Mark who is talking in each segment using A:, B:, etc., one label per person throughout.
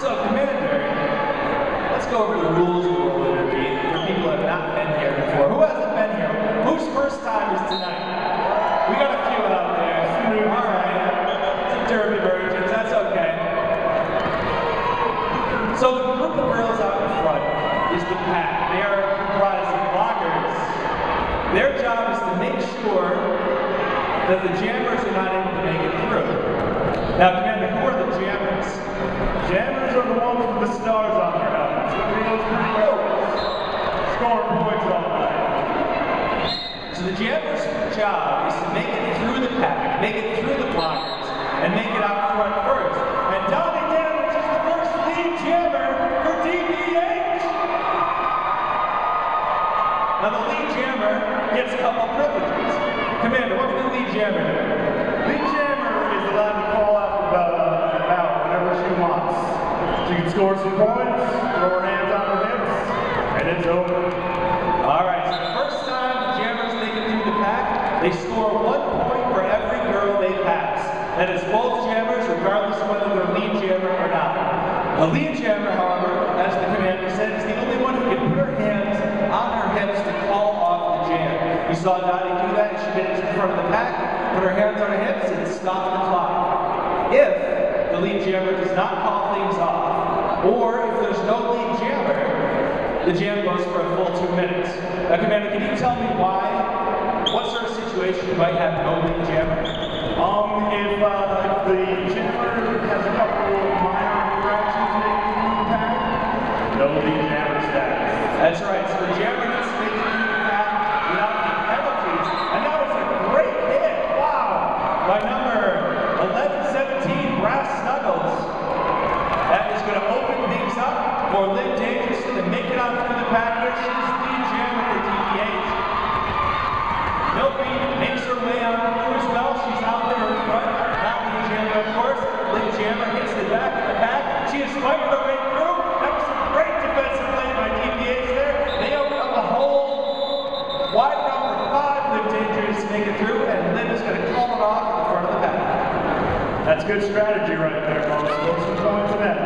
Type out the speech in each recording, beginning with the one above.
A: So, Commander, let's go over the rules of World Winter Beat for people who have not been here before. Who hasn't been here? Whose first time is tonight? We got a few out there. All right. Some Derby virgins, that's okay. So the group of girls out in front is the pack. They are comprised of blockers. Their job is to make sure that the jammers are not able to make it through. Now, Commander, who are the jammers?
B: Jammers are the ones with the stars on their helmets. Those pretty girls scoring points all night.
A: So the jammer's job is to make it through the pack, make it through the blockers, and make it out front first. And Donnie Damage is the first lead jammer for DBH. Now the lead jammer gets a couple privileges. Commander, what can the lead jammer do?
B: Lead jammer is allowed to call out about whenever she wants. She can score some points, throw her hands on her hips, and it's over.
A: All right, so the first time the jammers make it through the pack, they score 1 point for every girl they pass. That is both jammers, regardless of whether they're lead jammer or not. The lead jammer, however, as the commander said, is the only one who can put her hands on her hips to call off the jam. You saw Dottie do that, she did it in front of the pack, put her hands on her hips, and stopped the clock. If the lead jammer does not call things off, or if there's no lead jammer, the jam goes for a full 2 minutes. Now, Commander, can you tell me why? What sort of situation you might have no lead jammer?
B: If the jammer has a couple of minor infractions making through the pack, no lead jammer status.
A: That's right. So the jammer needs to make it through the pack without any penalties. And that was a great hit. Wow. By number 1117, Brass Snuggles. That is going to open things up for Liv Dangerously to make it out through the pack. Here she is, lead jammer for DBH. Milky makes her way out through as well. She's out there in front. Not lead jammer, of course. Lead jammer hits the back of the pack. She is fighting her way through. That was some great defensive play by DBH there. They open up the hole. Wide number 5, Liv Dangerous to make it through, and Liv is going to call it off at the front of the pack.
B: That's good strategy right there, folks. Score some points in that.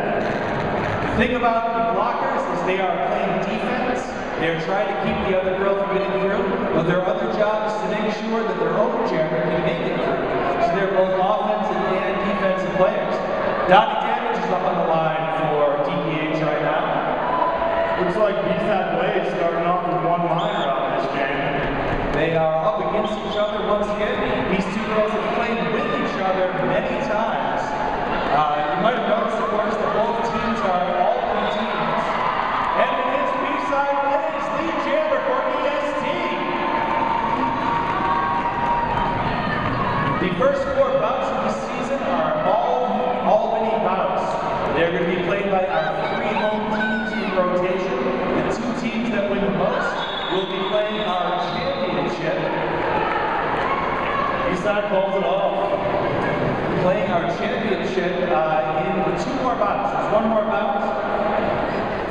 A: The thing about the blockers is they are playing defense. They're trying to keep the other girl from getting through, but their other job is to make sure that their own jammer can make it through. So they're both offensive and defensive players. Donnie Damage is up on the line for DBH right now.
B: Looks like B-Side Blaze starting off with 1 minor on this jam.
A: They are up against each other once again. These two girls have played with each other many times. You might have noticed, of course, that both teams are all 3 teams. And it is B-Side Blaze, lead jammer for EST. The first 4 bouts of the season are all Albany bouts. They're going to be played by our 3 home teams in rotation. The 2 teams that win the most will be playing our championship.
B: B-Side calls it off.
A: Playing our championship in 2 more bouts. There's 1 more bout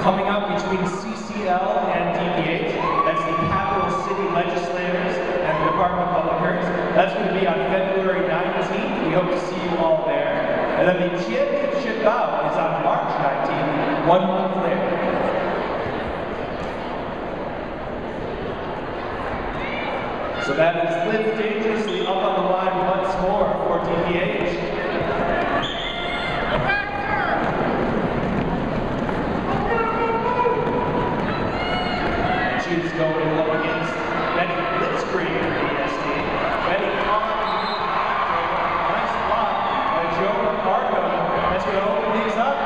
A: coming up between CCL and DBH. That's the Capital City Legislators and the Department of Public Works. That's going to be on February 19th. We hope to see you all there. And then the championship bout is on March 19th, 1 month later. So that is Liv Dangerously up on the line once more for DBH. And she is going up against Betty Blitzkrieg for EST. Betty caught nice block by Joe Ricardo. That's going to open things up.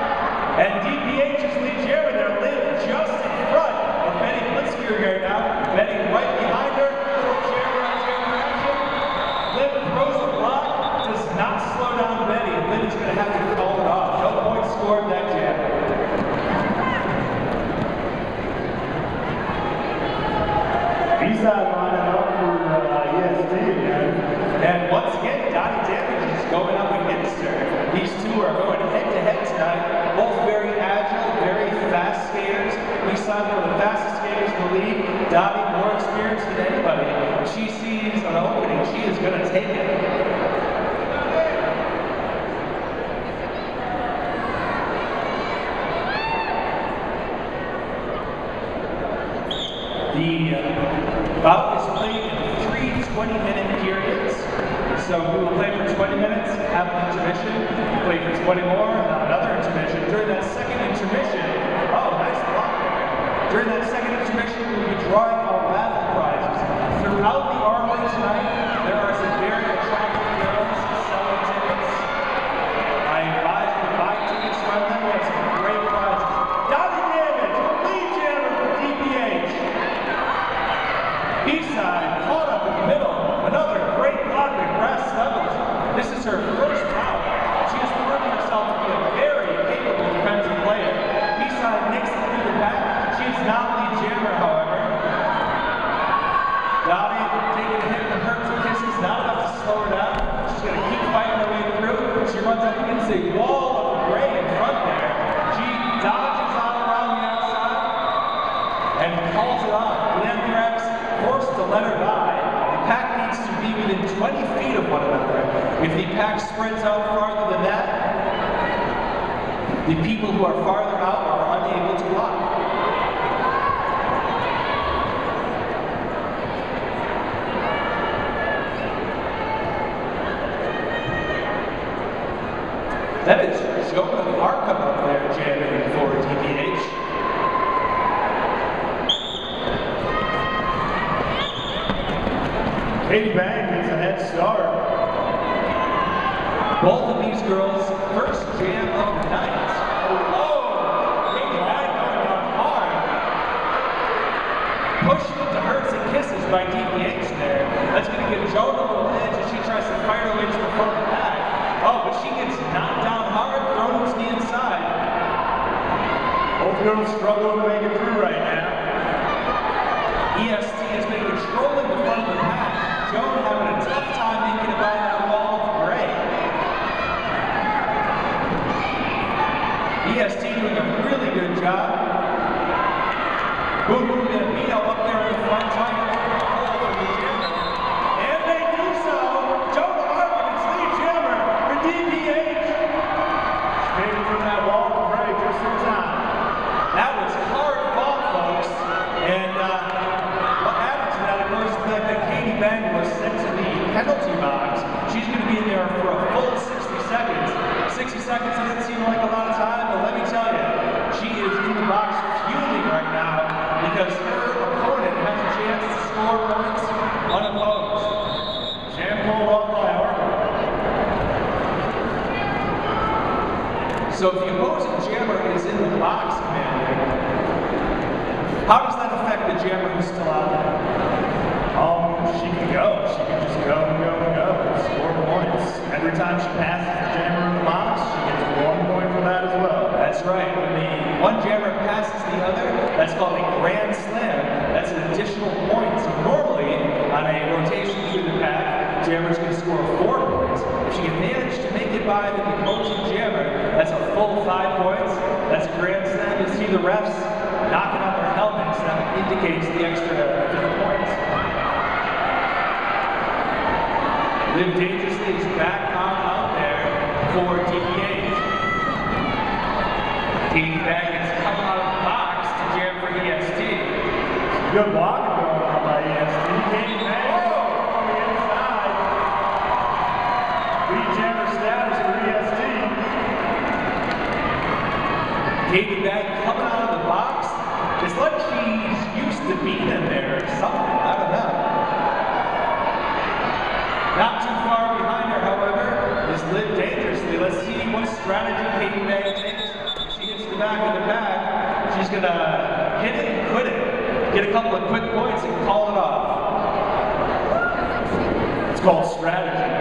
A: And DBH's lead jammer there, Liv just in front of Betty Blitzkrieg right now. Betty right behind her. Liv throws the block, does not slow down Betty, and Liv is going to have to call it off. No points scored that jam.
B: B-Side lining up for EST again.
A: And once again, Donnie Damage is going up against her. These two are going head-to-head tonight. Both very agile, very fast skaters. B-Side one of the fastest skaters in the league. Donnie more experienced than anybody. She sees an opening. She is going to take it. bout is played in 3 20-minute periods. So we will play for 20 minutes, have an intermission, play for 20 more, and then another intermission. During that second intermission, oh, nice block there. During that second intermission, we will be drawing our raffle prizes. Throughout the armory tonight, there are some very attractive girls selling tickets. I advise you to buy tickets from them. We have some great prizes. Donnie Damage, lead jammer for DPH. B-side, caught up in the middle. Another great block at grass levels. This is her first bout. She has proven herself to be a very capable defensive player. B-side nicks it through the back. She is not lead jammer, however. Dottie taking a hit from Hurts and Kisses, not enough to slow her down. She's going to keep fighting her way through. She runs up against a wall of gray in front there. She dodges out around the outside and calls it off. Glenthrax forced to let her die. The pack needs to be within 20 feet of one another. If the pack spreads out farther than that, the people who are farther out are unable to block. That is Jonah Arkham up there jamming for DPH.
B: Katie Bang gets a head start.
A: Both of these girls' first jam of the night. Oh, Katie Bang going on hard. Pushed into Hurts and Kisses by DPH there. That's going to give Jonah a little edge as she tries to fight her way to the front of the pack. Oh, but she gets knocked down hard, thrown to the inside.
B: Both girls struggling to make it through right now.
A: EST has been controlling the front of the pack. Joan having a tough time making it by that wall of gray. EST doing a really good job. Boom Boom and Amino up there in the front, trying to open a hole for the jammer. And they do so. Jonah Arkin is lead jammer for DPH.
B: Made it through that wall of gray just in time.
A: That was hard fought, folks. And what added to that, of course, the fact that Katie Bang was sent to the penalty box. She's going to be in there for a full 60 seconds. 60 seconds doesn't seem like a lot of time, but let me tell you, she is in the box fuming right now because her opponent has a chance to score points unopposed.
B: Jam pulled off by Arkham.
A: So if the opposing jammer is in the box, Commander, how does that affect the jammer who's still out there?
B: She can go. She can just go and go and go and score points. Every time she passes the jammer in the box, she gets 1 point for that as well.
A: That's right. When the one jammer passes the other, that's called a grand slam. That's an additional point. So normally, on a rotation through the pack, jammer's going to score 4 points. If she can manage to make it by the opposing jammer, that's a full 5 points. That's a grand slam. You see the refs knocking on their helmets. That indicates the extra 5 points. Live Dangerously is back on out there for DPH. Katie Bang is coming out of the box to jam for EST.
B: Good blocking going on by EST. Katie Bang on the inside. Lead jammer status for EST.
A: Katie Bang coming out of the box. It's like she's used to being in there or something. I don't know. Not too far behind her, however, is Live Dangerously. Let's see what strategy Katie Bang takes. She hits the back of the bag. She's going to hit it and quit it. Get a couple of quick points and call it off.
B: It's called strategy.